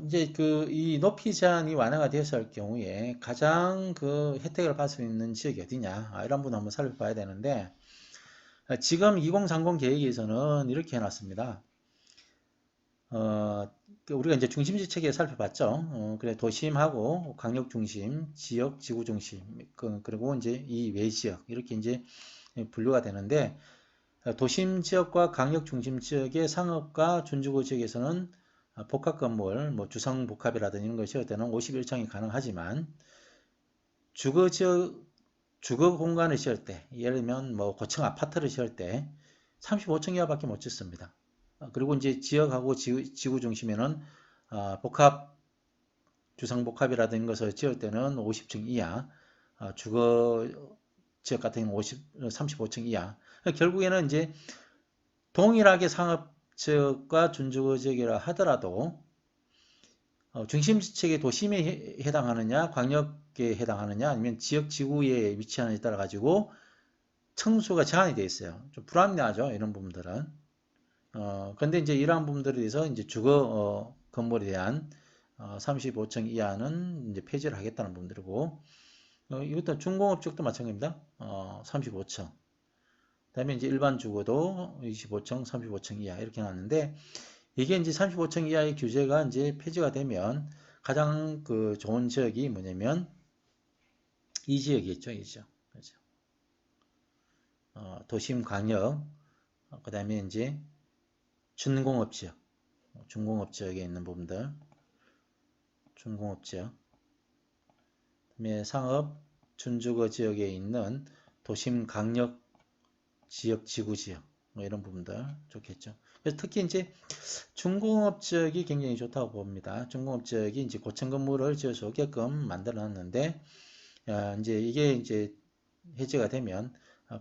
이제 이 높이 제한이 완화가 되었을 경우에 가장 혜택을 받을 수 있는 지역이 어디냐? 이런 부분 한번 살펴봐야 되는데, 지금 2030 계획에서는 이렇게 해놨습니다. 우리가 이제 중심지 체계 살펴봤죠. 그래 도심하고 광역 중심, 지역, 지구 중심, 그리고 이제 이 외지역 이렇게 이제 분류가 되는데 도심 지역과 광역 중심 지역의 상업과 준주거 지역에서는 복합 건물, 뭐 주성 복합이라든지 이런 것이 때는 51층이 가능하지만 주거 지역 주거 공간을 지을 때, 예를 들면 뭐 고층 아파트를 지을 때 35층 이하밖에 못 짓습니다. 그리고 이제 지역하고 지구 중심에는 복합 주상복합이라든 것을 지을 때는 50층 이하, 주거 지역 같은 경우는 35층 이하. 결국에는 이제 동일하게 상업 지역과 준주거 지역이라 하더라도 중심지책의 도심에 해당하느냐, 광역에 해당하느냐, 아니면 지역 지구에 위치하느냐에 따라 가지고 층수가 제한이 되어 있어요. 좀 불합리하죠, 이런 부분들은. 근데 이제 이러한 부분들에 대해서 이제 주거 건물에 대한 35층 이하는 이제 폐지를 하겠다는 부분들이고, 이것도 중공업 쪽도 마찬가지입니다. 35층. 그다음에 이제 일반 주거도 25층, 35층 이하 이렇게 나왔는데 이게 이제 35층 이하의 규제가 이제 폐지가 되면 가장 좋은 지역이 뭐냐면 이 지역이겠죠, 이 지역. 그렇죠. 도심 광역, 그다음에 이제 준공업 지역, 중공업 지역에 있는 부분들, 중공업 지역, 그다음에 상업 준주거 지역에 있는 도심 광역 지역, 지구 지역, 뭐 이런 부분들 좋겠죠. 그래서 특히 이제 중공업 지역이 굉장히 좋다고 봅니다. 중공업 지역이 이제 고층 건물을 지을 수 없게끔 만들어 놨는데, 이제 이게 이제 해제가 되면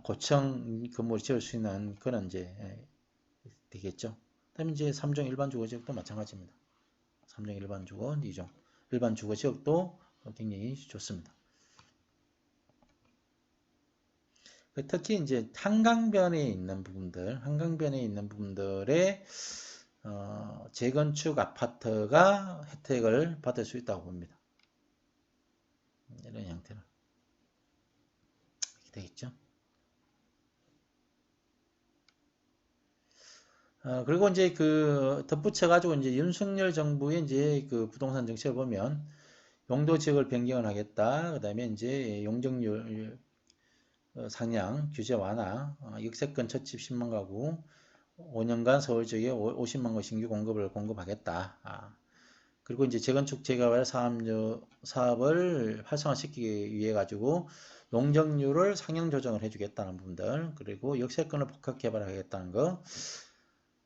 고층 건물을 지을 수 있는 그런 이제 되겠죠. 그다음에 이제 3종 일반 주거 지역도 마찬가지입니다. 3종 일반 주거, 2종 일반 주거 지역도 굉장히 좋습니다. 특히 이제 한강변에 있는 부분들, 한강변에 있는 부분들의 재건축 아파트가 혜택을 받을 수 있다고 봅니다. 이런 형태로 이렇게 되겠죠. 그리고 이제 덧붙여 가지고 이제 윤석열 정부의 이제 부동산 정책을 보면 용도 지역을 변경을 하겠다. 그다음에 이제 용적률 상향, 규제 완화, 역세권 첫집 10만 가구, 5년간 서울 지역에 50만 거 신규 공급하겠다. 그리고 이제 재건축 재개발 사업을 활성화시키기 위해 가지고 용적률을 상향 조정을 해주겠다는 부분들, 그리고 역세권을 복합 개발하겠다는 거,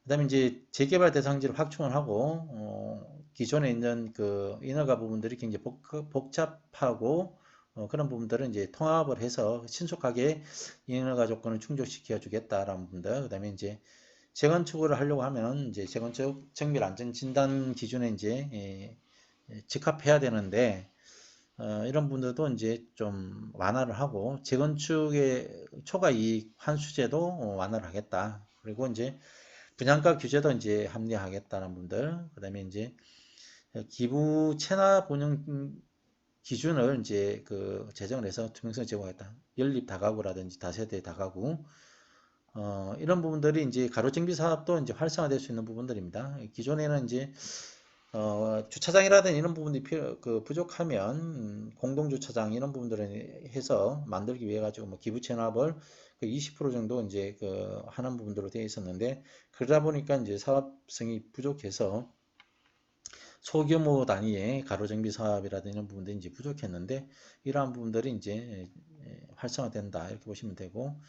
그다음에 이제 재개발 대상지를 확충을 하고 기존에 있는 인허가 부분들이 굉장히 복잡하고 그런 부분들은 이제 통합을 해서 신속하게 인허가 조건을 충족시켜 주겠다라는 부분들, 그다음에 이제 재건축을 하려고 하면 이제 재건축 정밀 안전 진단 기준에 이제 적합해야 되는데 이런 분들도 이제 좀 완화를 하고 재건축의 초과 이익 환수제도 완화를 하겠다. 그리고 이제 분양가 규제도 이제 합리화하겠다는 분들, 그다음에 이제 기부 체납 운영 기준을 이제 제정을 해서 투명성을 제공하겠다. 연립 다가구라든지 다세대 다가구 이런 부분들이 이제 가로정비 사업도 이제 활성화될 수 있는 부분들입니다. 기존에는 이제 주차장이라든지 이런 부분이 부족하면 공동주차장 이런 부분들을 해서 만들기 위해 가지고 뭐 기부 체납을 20% 정도 이제 하는 부분들로 되어 있었는데 그러다 보니까 이제 사업성이 부족해서 소규모 단위의 가로정비 사업이라든지 이런 부분들이 이제 부족했는데 이러한 부분들이 이제 활성화된다 이렇게 보시면 되고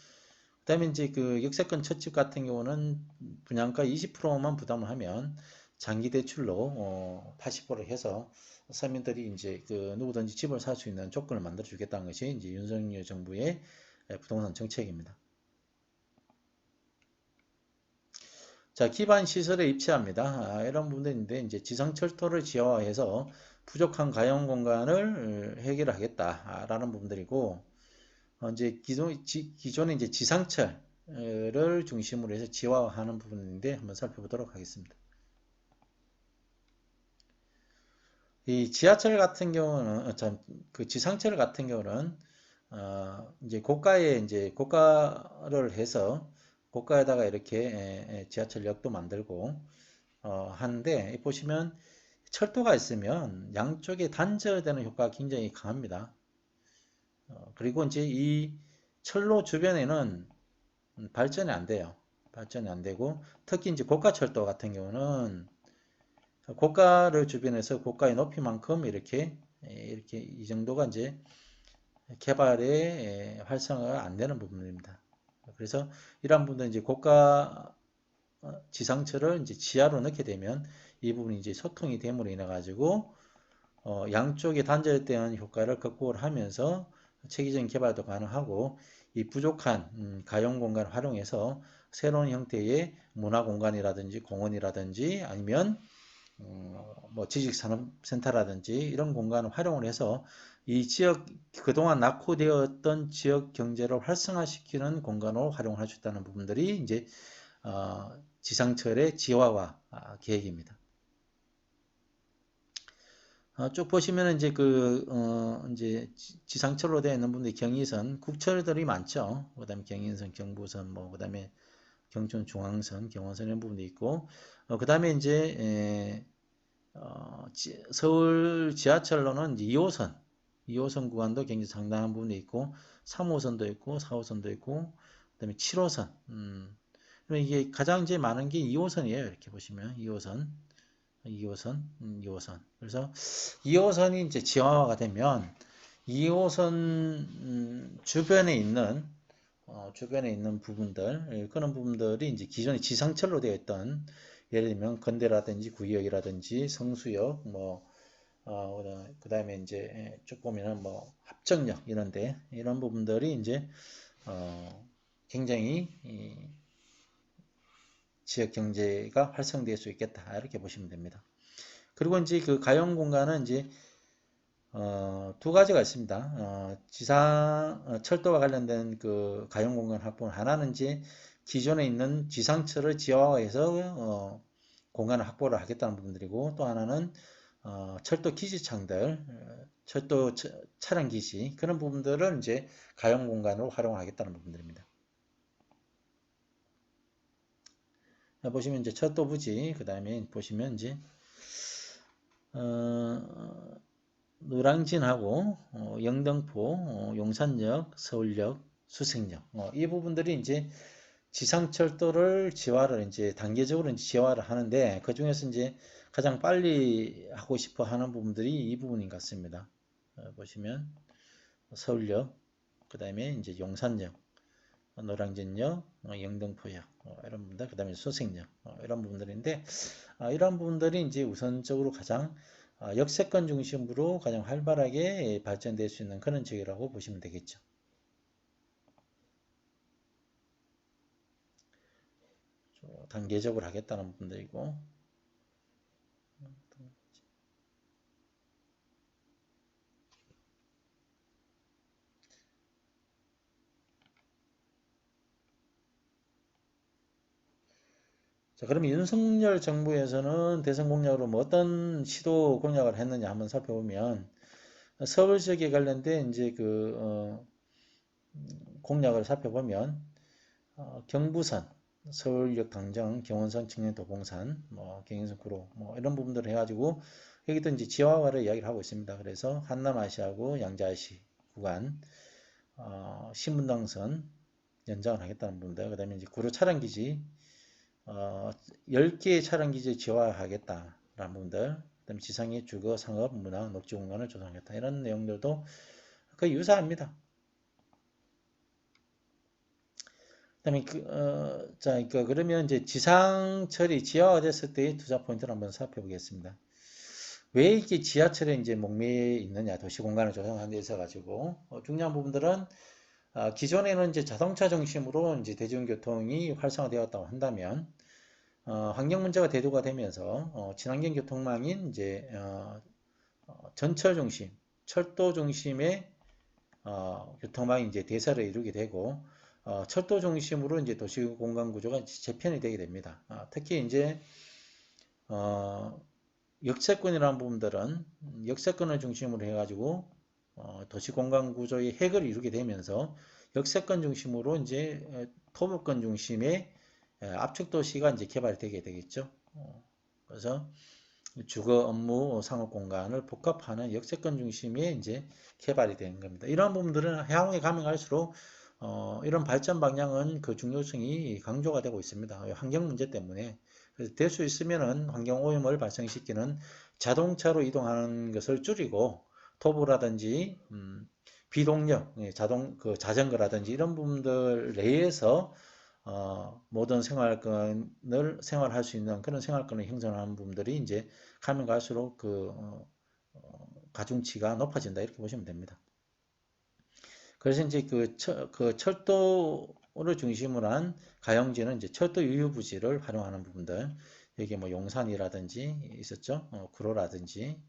그다음에 이제 역세권 첫집 같은 경우는 분양가 20%만 부담을 하면 장기 대출로 80%를 해서 서민들이 이제 누구든지 집을 살 수 있는 조건을 만들어 주겠다는 것이 이제 윤석열 정부의 부동산 정책입니다. 자, 기반 시설에 입체합니다. 이런 부분들인데 이제 지상철도를 지하화해서 부족한 가용 공간을 해결하겠다라는 부분들이고 이제 기존에 이제 지상철을 중심으로 해서 지하화하는 부분인데 한번 살펴보도록 하겠습니다. 이 지하철 같은 경우는 그 지상철 같은 경우는 이제 고가에 이제 고가를 해서 고가에다가 이렇게 지하철역도 만들고 하는데 보시면 철도가 있으면 양쪽에 단절되는 효과가 굉장히 강합니다. 그리고 이제 이 철로 주변에는 발전이 안 돼요. 발전이 안 되고 특히 이제 고가철도 같은 경우는 고가를 주변에서 고가의 높이만큼 이렇게 이 정도가 이제 개발의 활성화가 안 되는 부분입니다. 그래서 이러한 부분은 이제 고가 지상철을 이제 지하로 넣게 되면 이 부분이 이제 소통이 됨으로 인해 가지고 양쪽의 단절되는 효과를 극복을 하면서 체계적인 개발도 가능하고 이 부족한 가용 공간을 활용해서 새로운 형태의 문화 공간이라든지 공원이라든지 아니면 뭐 지식산업센터라든지 이런 공간을 활용을 해서 이 지역 그동안 낙후되었던 지역 경제를 활성화시키는 공간으로 활용을 할 수 있다는 부분들이 이제 지상철의 지화화 계획입니다. 쭉 보시면 이제 이제 지상철로 되어 있는 분들이 경의선, 국철들이 많죠. 그다음에 경인선, 경부선, 뭐 그다음에 경춘 중앙선, 경원선 이런 부분도 있고, 그다음에 이제 서울 지하철로는 2호선 구간도 굉장히 상당한 부분이 있고, 3호선도 있고, 4호선도 있고, 그다음에 7호선. 이게 가장 이제 많은 게 2호선이에요. 이렇게 보시면 2호선. 그래서 2호선이 이제 지하화가 되면 2호선 주변에 있는 부분들, 그런 부분들이 이제 기존에 지상철로 되어 있던 예를 들면 건대라든지 구의역이라든지 성수역, 그 다음에 이제 쭉 보면은 뭐 합정역 이런데 이런 부분들이 이제 굉장히 지역 경제가 활성될 수 있겠다 이렇게 보시면 됩니다. 그리고 이제 그 가용 공간은 이제 두 가지가 있습니다. 철도와 관련된 그 가용 공간 확보 하나는 이제 기존에 있는 지상철을 지하화해서 공간을 확보를 하겠다는 부분들이고 또 하나는 철도 기지창들, 철도 차량 기지 그런 부분들을 이제 가용 공간으로 활용하겠다는 부분들입니다. 보시면 이제 철도 부지 그 다음에 보시면 이제 노량진하고 영등포, 용산역, 서울역, 수색역 이 부분들이 이제 지상철도를 지화를 이제 단계적으로 이제 지화를 하는데 그 중에서 이제 가장 빨리 하고 싶어 하는 부분들이 이 부분인 것 같습니다. 보시면 서울역, 그 다음에 이제 용산역, 노량진역, 영등포역 이런 부분들, 그 다음에 수색역 이런 부분들인데 이런 부분들이 이제 우선적으로 가장 역세권 중심으로 가장 활발하게 발전될 수 있는 그런 지역이라고 보시면 되겠죠. 단계적으로 하겠다는 부분들이고 자, 그러면 윤석열 정부에서는 대선 공약으로 뭐 어떤 시도 공약을 했느냐 한번 살펴보면 서울 지역에 관련된 이제 공약을 살펴보면 경부선, 서울역 당정, 경원선, 청년도 봉산, 뭐 경인선 구로 뭐 이런 부분들을 해가지고 여기도 이제 지하화를 이야기를 하고 있습니다. 그래서 한남아시하고 양자아시 구간 신분당선 연장을 하겠다는 부분들, 그 다음에 이제 구로 차량기지 10개의 차량기지 지화하겠다라는 부분들, 그 다음에 지상의 주거, 상업, 문화, 녹지 공간을 조성하겠다 이런 내용들도 거의 유사합니다. 그다음에 그러면 이제 지상철이 지하화 됐을 때의 투자 포인트를 한번 살펴보겠습니다. 왜 이렇게 지하철에 이제 목매여 있느냐, 도시 공간을 조성하는 데 있어 가지고 중요한 부분들은 기존에는 이제 자동차 중심으로 이제 대중교통이 활성화되었다고 한다면 환경 문제가 대두가 되면서 친환경 교통망인 이제 전철 중심, 철도 중심의 교통망이 이제 대세를 이루게 되고 철도 중심으로 이제 도시 공간 구조가 재편이 되게 됩니다. 특히 이제 역세권이라는 부분들은 역세권을 중심으로 해가지고 도시 공간 구조의 핵을 이루게 되면서 역세권 중심으로 이제 토부권 중심의 압축 도시가 이제 개발되게 되겠죠. 그래서 주거, 업무, 상업 공간을 복합하는 역세권 중심의 이제 개발이 되는 겁니다. 이러한 부분들은 향후에 가면 갈수록 이런 발전 방향은 그 중요성이 강조가 되고 있습니다. 환경 문제 때문에. 그래서 될 수 있으면은 환경 오염을 발생시키는 자동차로 이동하는 것을 줄이고 토부라든지 비동력, 자전거라든지 이런 부분들 내에서 모든 생활할 수 있는 그런 생활권을 형성하는 부분들이 이제 가면 갈수록 가중치가 높아진다 이렇게 보시면 됩니다. 그래서 이제 그 철도를 중심으로 한 가용지는 이제 철도 유휴부지를 활용하는 부분들, 여기 뭐 용산이라든지 있었죠, 구로라든지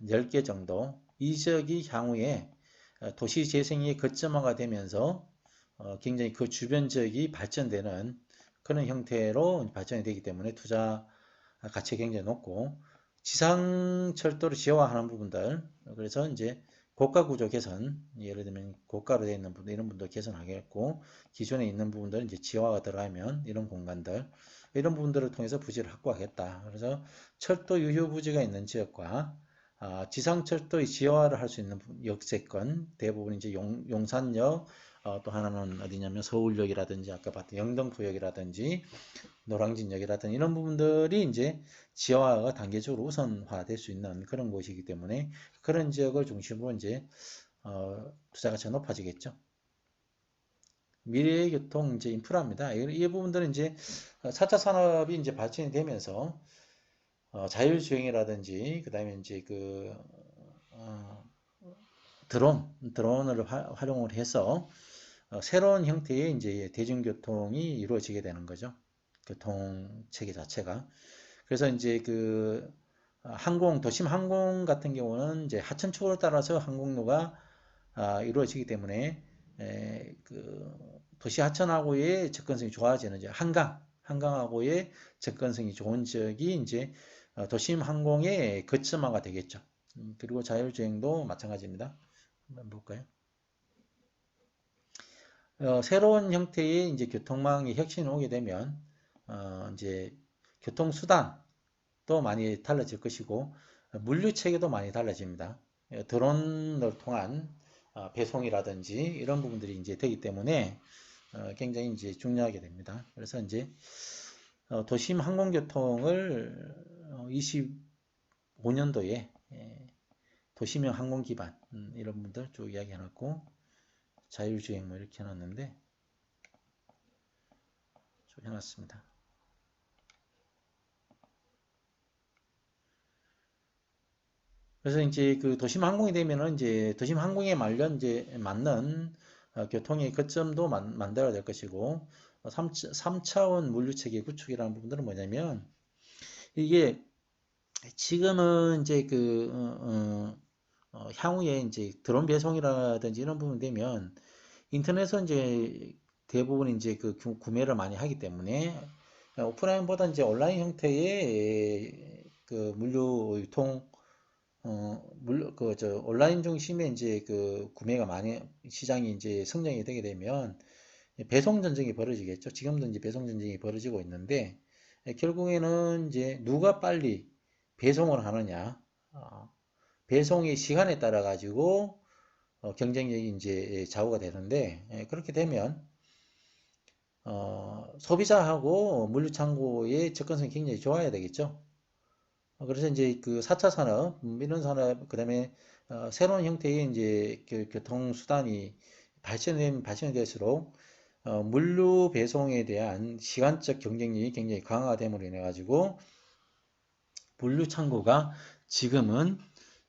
10개 정도 이 지역이 향후에 도시 재생의 거점화가 되면서 굉장히 그 주변 지역이 발전되는 그런 형태로 발전이 되기 때문에 투자 가치가 굉장히 높고 지상 철도를 지하화하는 부분들, 그래서 이제 고가 구조 개선, 예를 들면 고가로 되어 있는 분들, 이런 분들 개선하겠고, 기존에 있는 부분들은 이제 지하화가 들어가면 이런 공간들, 이런 부분들을 통해서 부지를 확보하겠다. 그래서 철도 유휴 부지가 있는 지역과 지상 철도의 지하화를 할 수 있는 역세권, 대부분 이제 용산역, 또 하나는 어디냐면 서울역이라든지 아까 봤던 영등포역이라든지 노량진역이라든지 이런 부분들이 이제 지하화가 단계적으로 우선화될 수 있는 그런 곳이기 때문에 그런 지역을 중심으로 이제 투자 가치가 높아지겠죠. 미래의 교통 이제 인프라입니다. 이 부분들은 이제 4차 산업이 이제 발전이 되면서 자율주행이라든지 그다음에 이제 드론을 활용을 해서 새로운 형태의 이제 대중교통이 이루어지게 되는 거죠. 교통 체계 자체가. 그래서 이제 도심 항공 같은 경우는 이제 하천축을 따라서 항공로가 이루어지기 때문에 도시 하천하고의 접근성이 좋아지는 이제 한강하고의 접근성이 좋은 지역이 이제 도심 항공의 거점화가 되겠죠. 그리고 자율주행도 마찬가지입니다. 한번 볼까요? 새로운 형태의 이제 교통망이 혁신이 오게 되면 이제 교통수단도 많이 달라질 것이고 물류 체계도 많이 달라집니다. 드론을 통한 배송이라든지 이런 부분들이 이제 되기 때문에 굉장히 이제 중요하게 됩니다. 그래서 이제 도심 항공교통을 25년도에 도시명 항공 기반 이런 분들 쭉 이야기해놨고 자율주행 뭐 이렇게 해놨는데 쭉 해놨습니다. 그래서 이제 그 도심 항공이 되면은 이제 도심 항공에 맞는 교통의 거점도 만들어야 될 것이고 3차원 물류 체계 구축이라는 부분들은 뭐냐면 이게 지금은 이제 향후에 이제 드론 배송이라든지 이런 부분 되면 인터넷에서 이제 대부분 이제 구매를 많이 하기 때문에 오프라인보다 이제 온라인 형태의 물류 유통 온라인 중심의 이제 구매가 많이 시장이 이제 성장이 되게 되면 배송 전쟁이 벌어지겠죠. 지금도 이제 배송 전쟁이 벌어지고 있는데 결국에는 이제 누가 빨리 배송을 하느냐, 배송의 시간에 따라 가지고 경쟁력이 이제 좌우가 되는데 그렇게 되면 소비자하고 물류창고의 접근성이 굉장히 좋아야 되겠죠. 그래서 이제 4차 산업, 이런 산업, 그 다음에 새로운 형태의 이제 교통수단이 발전이 될수록 물류 배송에 대한 시간적 경쟁력이 굉장히 강화됨으로 인해 가지고 물류 창고가 지금은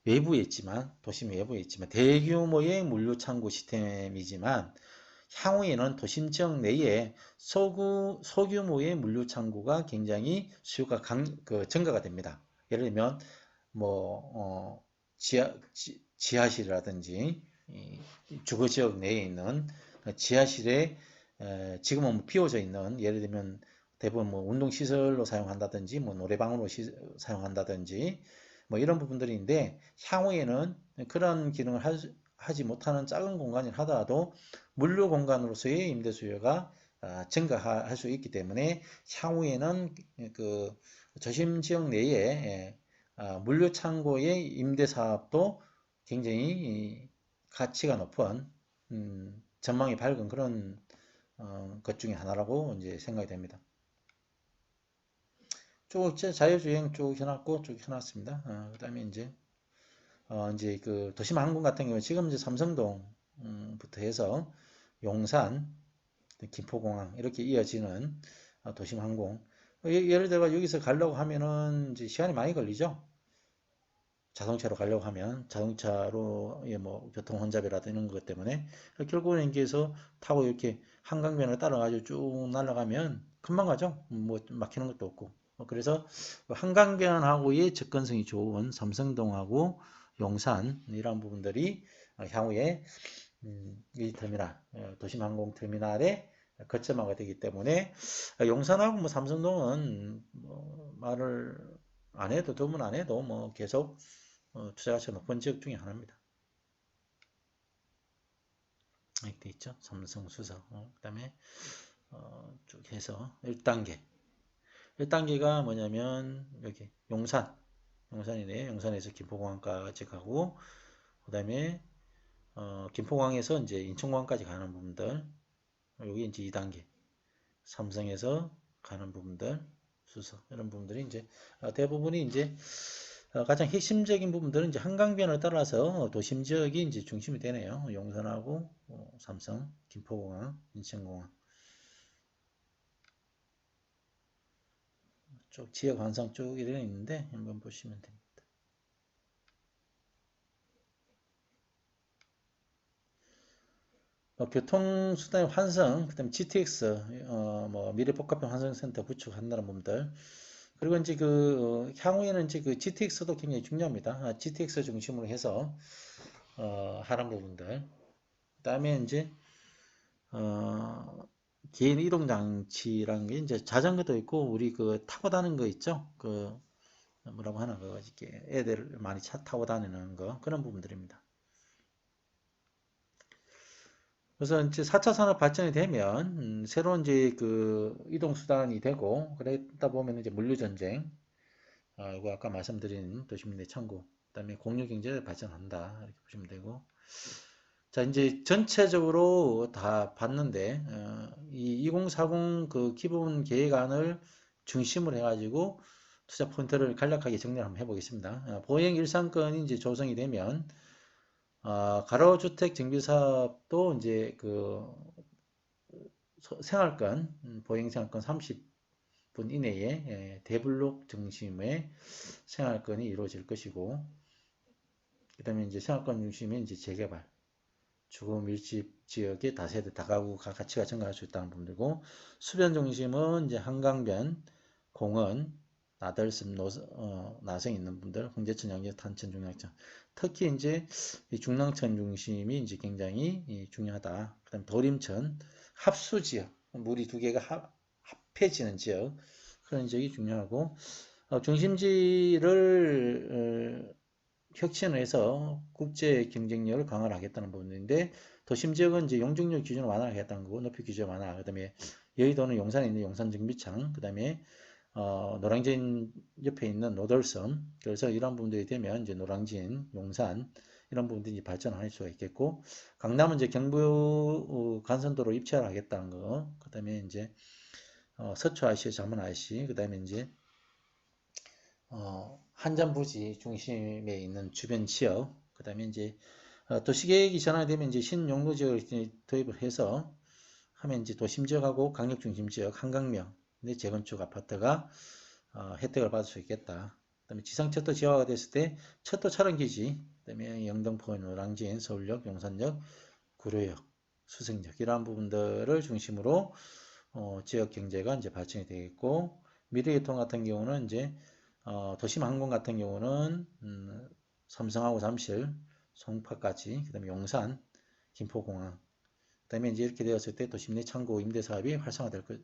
외부에 있지만 도심 외부에 있지만 대규모의 물류 창고 시스템이지만 향후에는 도심 지역 내에 소규모의 물류 창고가 굉장히 수요가 증가가 됩니다. 예를 들면 지하실이라든지 주거 지역 내에 있는 지하실에 지금은 비워져 있는 예를 들면 대부분 뭐 운동시설로 사용한다든지 뭐 노래방으로 사용한다든지 뭐 이런 부분들인데 향후에는 그런 기능을 하지 못하는 작은 공간을 하더라도 물류 공간으로서의 임대 수요가 증가할 수 있기 때문에 향후에는 그 저심 지역 내에 물류 창고의 임대 사업도 굉장히 가치가 높은 전망이 밝은 그런 것 중에 하나라고 이제 생각이 됩니다. 쭉 자율주행 쭉 해놨고 쭉 해놨습니다. 그다음에 이제 그 도심항공 같은 경우 지금 이제 삼성동부터 해서 용산, 김포공항 이렇게 이어지는 도심항공. 예를 들어 여기서 가려고 하면은 이제 시간이 많이 걸리죠. 자동차로 가려고 하면 자동차로 뭐 교통 혼잡이라든 이런 것 때문에 결국은 여기에서 타고 이렇게 한강변을 따라가지고 쭉 날아가면 금방 가죠. 뭐 막히는 것도 없고. 그래서 한강변하고의 접근성이 좋은 삼성동하고 용산 이런 부분들이 향후에 이 터미널 도심항공 터미널의 거점화가 되기 때문에 용산하고 뭐 삼성동은 뭐 말을 안 해도 두분 안 해도 뭐 계속 투자 가치가 높은 지역 중에 하나입니다. 이렇게 돼 있죠. 삼성 수석. 그다음에 쭉 해서 1단계. 1단계가 뭐냐면 여기 용산이네. 용산에서 김포공항까지 가고 그다음에 김포공항에서 이제 인천공항까지 가는 부분들. 여기 이제 2단계. 삼성에서 가는 부분들, 수석 이런 부분들이 이제 대부분이 이제 가장 핵심적인 부분들은 이제 한강변을 따라서 도심 지역이 이제 중심이 되네요. 용산하고 삼성, 김포공항, 인천공항 쭉 지역 환상 쭉 이렇게 있는데 한번 보시면 됩니다. 교통수단의 환승, 그다음 GTX, 뭐 미래복합형 환승센터 구축한다는 부분들. 그리고 이제 향후에는 이제 그 GTX도 굉장히 중요합니다. GTX 중심으로 해서 하는 부분들. 그다음에 이제 개인 이동 장치라는 게 이제 자전거도 있고 우리 그 타고 다니는 거 있죠? 그 뭐라고 하나 그거 이렇게 애들 많이 차 타고 다니는 거 그런 부분들입니다. 그래서 이제 4차 산업 발전이 되면 새로운 이제 그 이동 수단이 되고 그러다 보면 이제 물류 전쟁, 이거 아까 말씀드린 도시민의 창구, 그다음에 공유 경제가 발전한다 이렇게 보시면 되고. 자 이제 전체적으로 다 봤는데 이 2040 그 기본 계획안을 중심으로 해가지고 투자 포인트를 간략하게 정리를 한번 해보겠습니다. 보행 일상권이 이제 조성이 되면 가로주택 정비 사업도 이제 그 생활권, 보행 생활권 30분 이내에 대블록 중심의 생활권이 이루어질 것이고, 그 다음에 이제 생활권 중심의 이제 재개발, 주거 밀집 지역의 다세대 다가구가 가치가 증가할 수 있다는 부분이고, 수변 중심은 이제 한강변, 공원, 나들섬, 나성 있는 분들, 홍제천, 양재, 탄천, 중랑천. 특히 이제 중랑천 중심이 이제 굉장히 중요하다. 그다음 도림천, 합수 지역, 물이 두 개가 합해지는 지역, 그런 지역이 중요하고, 중심지를 혁신을 해서 국제 경쟁력을 강화하겠다는 부분인데 도심 지역은 이제 용적률 기준을 완화하겠다는 거고 높이 기준 완화. 그다음에 여의도는 용산에 있는 용산 정비창, 그다음에 노량진 옆에 있는 노들섬. 그래서 이런 부분들이 되면 이제 노량진, 용산 이런 부분들이 발전할 수가 있겠고 강남은 이제 경부 간선도로 입찰을 하겠다는 거. 그다음에 이제 서초 IC, 잠원 IC, 그다음에 이제 한전부지 중심에 있는 주변 지역, 그 다음에 이제 도시계획이 전환되면 이제 신용도 지역을 도입을 해서 하면 이제 도심 지역하고 강력 중심 지역 한강명 내 재건축 아파트가 혜택을 받을 수 있겠다. 그다음에 지상철도 지역화가 됐을 때 철도 촬영기지, 그다음에 영등포, 노량진, 서울역, 용산역, 구로역, 수성역 이러한 부분들을 중심으로 지역 경제가 이제 발전이 되겠고 미래교통 같은 경우는 이제 도심 항공 같은 경우는 삼성하고 잠실, 송파까지, 그다음에 용산, 김포공항, 그다음에 이제 이렇게 되었을 때 도심 내 창고 임대 사업이 활성화될 것.